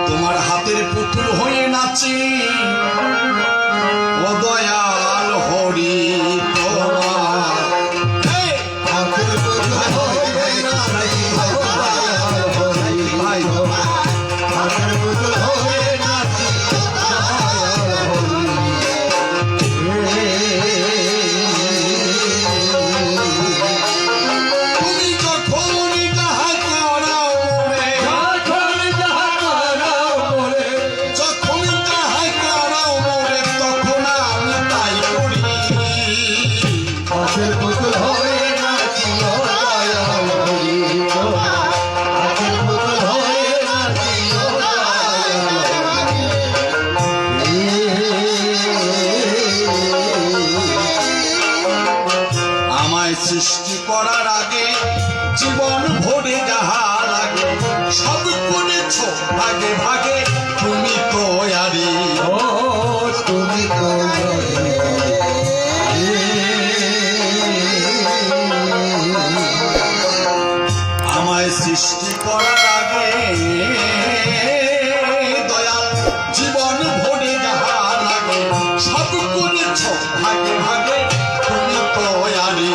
তোমার হাতের পুতুল হয়ে নাচি ও দয়াল হরি সৃষ্টি করার আগে জীবন ভরে যাহা লাগে সব করেছ ভাগে ভাগে তুমি তৈরি তুমি আমায় সৃষ্টি করার আগে দয়াল জীবন ভরে যাহা লাগে সব করেছ ভাগে ভাগে তুমি তৈরি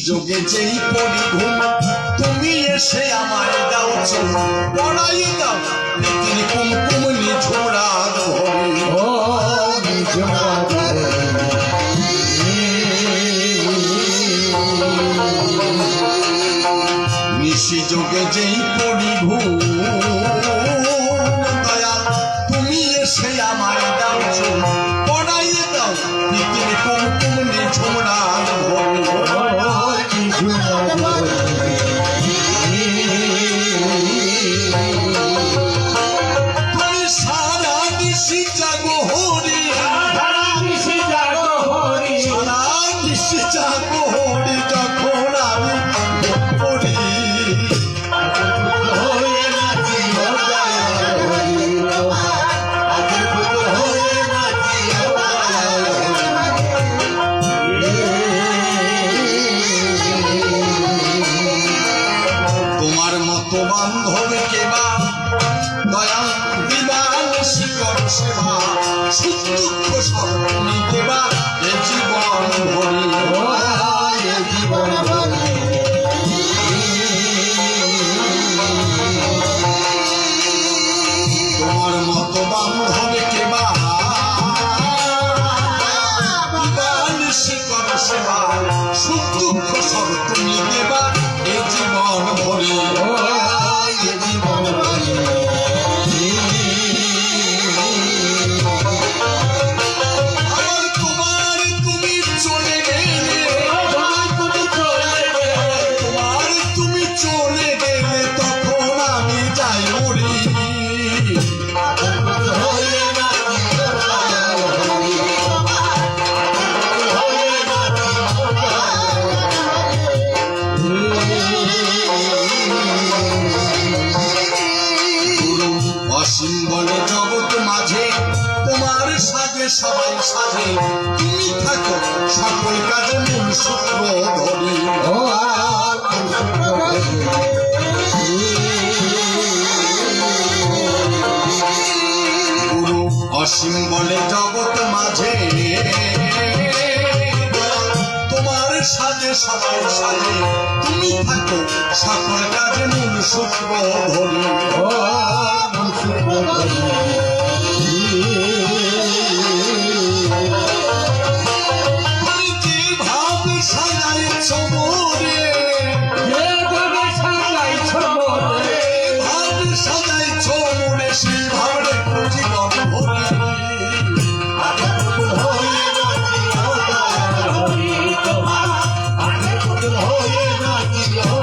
যোগে যেই পড়ি ঘুম তুমি এসে আমায় দাও পড়াই দাও নীতির কুমকুম নিঝোড়া নিশি যোগে যেই পড়ি ঘুম দয়া তুমি এসে আমায় দাও পড়াই দাও নীতির কুমকুম নিঝোড়া বান্ধব কেবা দয়া বিমান শিকর সেবা সুখ দুঃখ সব নিতেবা এ জীবন ভরি তোমার মতো বান্ধব কেবা বিমান শিকর সেবা সুখ দুঃখ সব তুমি দেবা এ জীবন ভরি বলে জগৎ মাঝে তোমার সাজে সবাই সাজে তুমি থাকো সকল কাজে মূল সূত্র ধরি গুরু অসীম বলে জগৎ মাঝে তোমার সাজে সবাই সাজে তুমি থাকো সকল কাজে মূল সূত্র ধরি Oh,